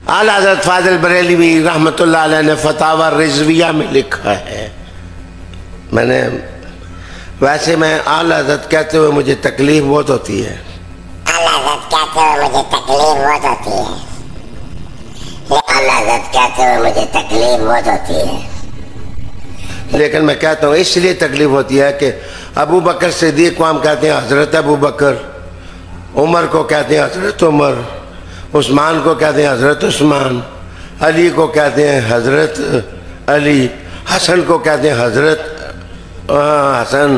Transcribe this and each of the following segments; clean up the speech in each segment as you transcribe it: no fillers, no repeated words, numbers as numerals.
اعلیٰ حضرت فاضل بریلوی رحمۃ اللہ علیہ نے فتاوی رضویہ میں لکھا ہے، ویسے میں اعلیٰ حضرت کہتے ہوئے مجھے تکلیف بہت ہوتی ہے، اعلیٰ حضرت کہتے ہوئے مجھے تکلیف بہت ہوتی ہے، اعلیٰ حضرت کہتے ہوئے مجھے تکلیف بہت ہوتی ہے، لیکن میں کہتا ہوں اس لیے تکلیف ہوتی ہے کہ ابو بکر صدیق کو ہم کہتے ہیں حضرت ابو بکر، عمر کو کہتے ہیں حضرت عمر، عثمان کو کہتے ہیں حضرت عثمان، علی کو کہتے ہیں حضرت علی، حسن کو کہتے ہیں حضرت حسن،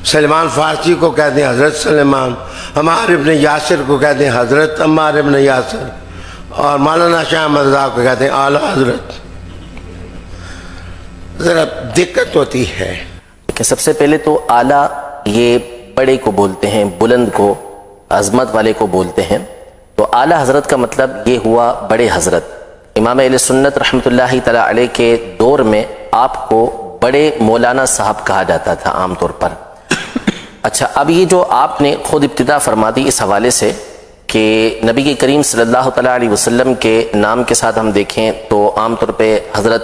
سلمان فارسی کو کہتے ہیں حضرت سلمان، عمار ابن یاسر کو کہتے ہیں حضرت عمار ابن یاسر، اور مولانا شاہ احمد رضا کو کہتے ہیں اعلیٰ حضرت۔ ذرا دقت ہوتی ہے کہ سب سے پہلے تو اعلیٰ یہ بڑے کو بولتے ہیں، بلند کو، عظمت والے کو بولتے ہیں، تو اعلیٰ حضرت کا مطلب یہ ہوا بڑے حضرت۔ امام اہل سنت رحمۃ اللہ تعالیٰ علیہ کے دور میں آپ کو بڑے مولانا صاحب کہا جاتا تھا عام طور پر۔ اچھا، اب یہ جو آپ نے خود ابتدا فرما دی اس حوالے سے کہ نبی کریم صلی اللہ تعالیٰ علیہ وسلم کے نام کے ساتھ ہم دیکھیں تو عام طور پہ حضرت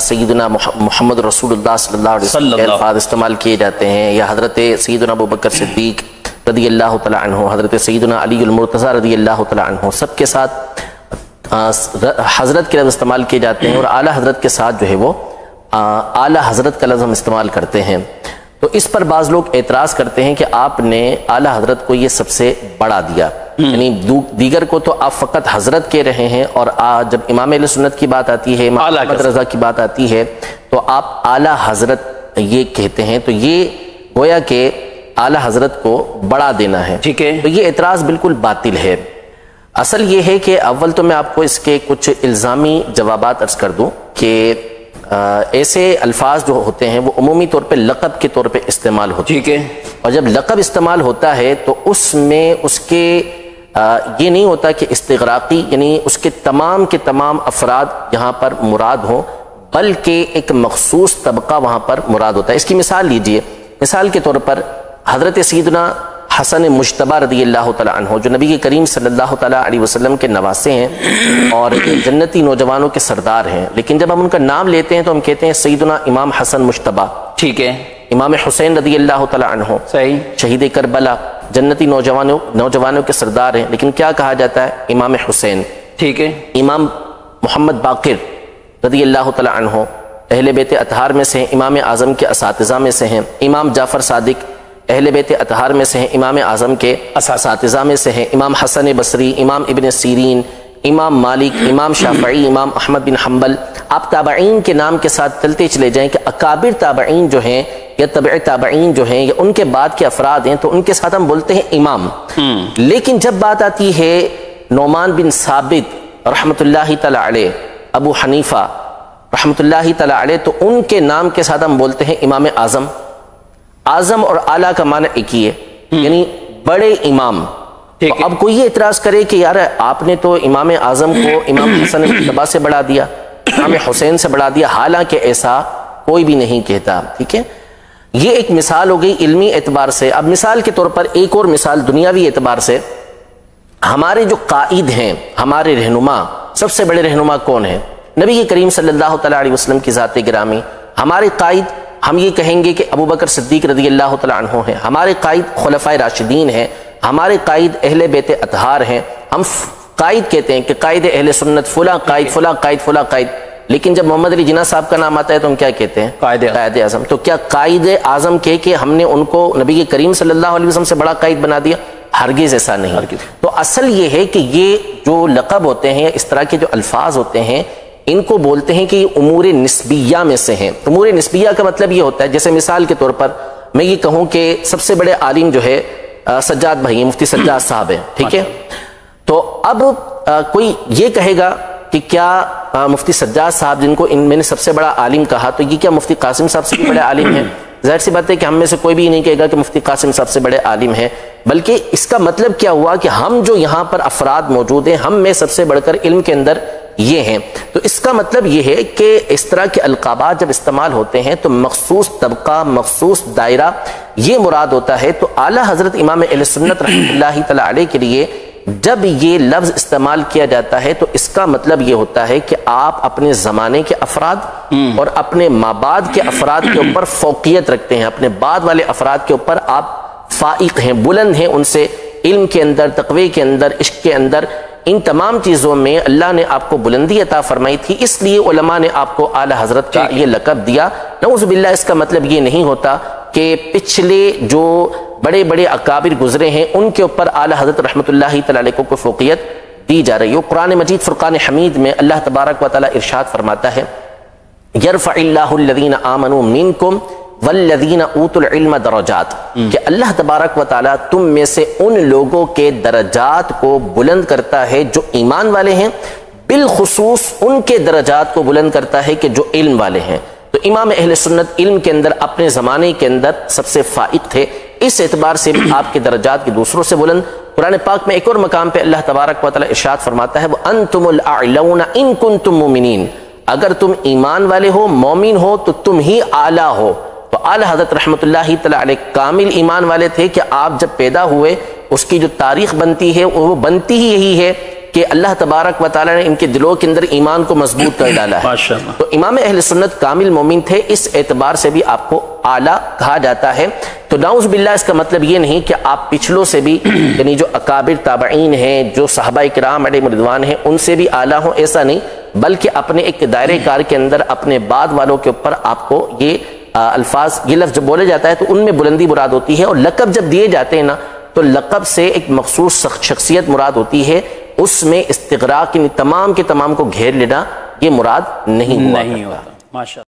سیدنا محمد رسول اللہ صلی اللہ علیہ وسلم کے الفاظ استعمال کیے جاتے ہیں، یا حضرت سیدنا ابو بکر صدیق رضی اللہ تعالیٰ عنہ، حضرت سیدنا علی المرتضیٰ رضی اللہ تعالیٰ عنہ، سب کے ساتھ حضرت کے لفظ استعمال کیے جاتے ہیں، اور اعلیٰ حضرت کے ساتھ جو ہے وہ اعلیٰ حضرت کا لفظ ہم استعمال کرتے ہیں۔ تو اس پر بعض لوگ اعتراض کرتے ہیں کہ آپ نے اعلیٰ حضرت کو یہ سب سے بڑا دیا، یعنی دیگر کو تو آپ فقط حضرت کہہ رہے ہیں، اور جب امام اہل سنت کی بات آتی ہے، امام احمد رضا کی بات آتی ہے، تو آپ اعلیٰ حضرت یہ کہتے ہیں، تو یہ گویا کہ اعلیٰ حضرت کو بڑا دینا ہے، ٹھیک ہے؟ تو یہ اعتراض بالکل باطل ہے۔ اصل یہ ہے کہ اول تو میں آپ کو اس کے کچھ الزامی جوابات عرض کر دوں کہ ایسے الفاظ جو ہوتے ہیں وہ عمومی طور پہ لقب کے طور پہ استعمال ہوتے ہیں، ٹھیک ہے؟ اور جب لقب استعمال ہوتا ہے تو اس میں اس کے یہ نہیں ہوتا کہ استغراقی، یعنی اس کے تمام افراد یہاں پر مراد ہوں، بلکہ ایک مخصوص طبقہ وہاں پر مراد ہوتا ہے۔ اس کی مثال لیجئے، مثال کے طور پر حضرت سیدنا حسن مجتبی رضی اللہ تعالیٰ عنہ جو نبی کریم صلی اللہ تعالیٰ علیہ وسلم کے نواسے ہیں اور جنتی نوجوانوں کے سردار ہیں، لیکن جب ہم ان کا نام لیتے ہیں تو ہم کہتے ہیں سیدنا امام حسن مجتبی، ٹھیک ہے؟ امام حسین رضی اللہ تعالیٰ عنہ صحیح شہید کربلا، جنتی نوجوانوں کے سردار ہیں، لیکن کیا کہا جاتا ہے؟ امام حسین، ٹھیک ہے؟ امام محمد باقر رضی اللہ تعالیٰ عنہ اہل بیت اطہار میں سے ہیں، امام اعظم کے اساتذہ میں سے ہیں۔ امام جعفر صادق اہل بیت اطہار میں سے ہیں، امام اعظم کے اساتذہ میں سے ہیں۔ امام حسن بصری، امام ابن سیرین، امام مالک، امام شافعی، امام احمد بن حنبل۔ آپ تابعین کے نام کے ساتھ چلتے چلے جائیں کہ اکابر تابعین جو ہیں یا تبع تابعین جو ہیں یا ان کے بعد کے افراد ہیں تو ان کے ساتھ ہم بولتے ہیں امام۔ لیکن جب بات آتی ہے نعمان بن ثابت رحمۃ اللہ تعالیٰ علیہ، ابو حنیفہ رحمۃ اللہ تعالیٰ علیہ، تو ان کے نام کے ساتھ ہم بولتے ہیں امام اعظم۔ اعظم اور اعلیٰ کا معنی ایک ہی ہے، یعنی بڑے امام۔ تو اب کوئی یہ اعتراض کرے کہ یار آپ نے تو امام اعظم کو امام حسن مجتبی سے بڑھا دیا، امام حسین سے بڑھا دیا، حالانکہ ایسا کوئی بھی نہیں کہتا، ٹھیک ہے؟ یہ ایک مثال ہو گئی علمی اعتبار سے۔ اب مثال کے طور پر ایک اور مثال دنیاوی اعتبار سے، ہمارے جو قائد ہیں، ہمارے رہنما، سب سے بڑے رہنما کون ہیں؟ نبی کریم صلی اللہ تعالیٰ علیہ وسلم کی ذات گرامی۔ ہمارے قائد ہم یہ کہیں گے کہ ابو بکر صدیق رضی اللہ تعالیٰ عنہ ہیں، ہمارے قائد خلفائے راشدین ہیں، ہمارے قائد اہل بیت اطہار ہیں۔ ہم قائد کہتے ہیں کہ قائد اہل سنت فلاں قائد، فلاں قائد، فلاں قائد، لیکن جب محمد علی جناح صاحب کا نام آتا ہے تو ہم کیا کہتے ہیں؟ قائد اعظم۔ تو کیا قائد اعظم کہہ کے ہم نے ان کو نبی کریم صلی اللہ علیہ وسلم سے بڑا قائد بنا دیا؟ ہرگز ایسا نہیں۔ تو اصل یہ ہے کہ یہ جو لقب ہوتے ہیں، اس طرح کے جو الفاظ ہوتے ہیں، ان کو بولتے ہیں کہ یہ امور نسبیہ میں سے ہیں۔ امور نسبیہ کا مطلب یہ ہوتا ہے، جیسے مثال کے طور پر میں یہ کہوں کہ سب سے بڑے عالم جو ہے سجاد بھائی، مفتی سجاد صاحب ہیں، ٹھیک ہے؟ تو اب کوئی یہ کہے گا کہ کیا مفتی سجاد صاحب جن کو میں نے سب سے بڑا عالم کہا، تو یہ کیا مفتی قاسم صاحب سے بھی بڑے عالم ہیں؟ ظاہر سی بات ہے کہ ہم میں سے کوئی بھی نہیں کہے گا کہ مفتی قاسم صاحب سے بڑے عالم ہیں، بلکہ اس کا مطلب کیا ہوا کہ ہم جو یہاں پر افراد موجود ہیں، ہم میں سب سے بڑھ کر علم کے اندر یہ ہیں۔ تو اس کا مطلب یہ ہے کہ اس طرح کے القابات جب استعمال ہوتے ہیں تو مخصوص طبقہ، مخصوص دائرہ یہ مراد ہوتا ہے۔ تو اعلیٰ حضرت امام اہل سنت رحمۃ اللہ تعالیٰ علیہ کے لیے جب یہ لفظ استعمال کیا جاتا ہے تو اس کا مطلب یہ ہوتا ہے کہ آپ اپنے زمانے کے افراد اور اپنے مابعد کے افراد کے اوپر فوقیت رکھتے ہیں، اپنے بعد والے افراد کے اوپر آپ فائق ہیں، بلند ہیں ان سے، علم کے اندر، تقوی کے اندر، عشق کے اندر، ان تمام چیزوں میں اللہ نے آپ کو بلندی عطا فرمائی تھی، اس لیے علماء نے آپ کو اعلی حضرت کا یہ لقب دیا۔ نعوذ باللہ اس کا مطلب یہ نہیں ہوتا کہ پچھلے جو بڑے بڑے اکابر گزرے ہیں ان کے اوپر اعلی حضرت رحمۃ اللہ تعالی علیہ کو فوقیت دی جا رہی ہے۔ قرآن مجید فرقان حمید میں اللہ تبارک و تعالی ارشاد فرماتا ہے یرفع اللہ الذین آمنوا منکم والذین اوتوا العلم درجات، کہ اللہ تبارک و تعالی تم میں سے ان لوگوں کے درجات کو بلند کرتا ہے جو ایمان والے ہیں، بالخصوص ان کے درجات کو بلند کرتا ہے کہ جو علم والے ہیں۔ تو امام اہل سنت علم کے اندر اپنے زمانے کے اندر سب سے فائق تھے، اس اعتبار سے بھی آپ کے درجات کے دوسروں سے بلند۔ قرآن پاک میں ایک اور مقام پہ اللہ تبارک و تعالی ارشاد فرماتا ہے وَأَنْتُمُ الْأَعْلَوْنَ إِن كُنْتُم مُؤْمِنِينَ، اگر تم ایمان والے ہو، مومن ہو تو تم ہی اعلیٰ ہو۔ تو اعلیٰ حضرت رحمۃ اللہ تعالی علیہ کامل ایمان والے تھے کہ آپ جب پیدا ہوئے اس کی جو تاریخ بنتی ہے وہ بنتی ہی یہی ہے کہ اللہ تبارک و تعالی نے ان کے دلوں کے اندر ایمان کو مضبوط کر ڈالا ہے۔ تو امام اہل سنت کامل مومن تھے، اس اعتبار سے بھی آپ کو اعلیٰ کہا جاتا ہے۔ تو نعوذ باللہ اس کا مطلب یہ نہیں کہ آپ پچھلوں سے بھی یعنی جو اکابر تابعین ہیں، جو صحابہ کرام علیہم رضوان ہیں، ان سے بھی اعلیٰ ہوں، ایسا نہیں، بلکہ اپنے ایک دائرے کار کے اندر اپنے بعد والوں کے اوپر آپ کو یہ الفاظ، یہ لفظ جب بولے جاتا ہے تو ان میں بلندی مراد ہوتی ہے، اور لقب جب دیے جاتے ہیں نا تو لقب سے ایک مخصوص شخصیت مراد ہوتی ہے، اس میں استغراق تمام کے تمام کو گھیر لینا یہ مراد نہیں ہوتا۔ ماشاءاللہ۔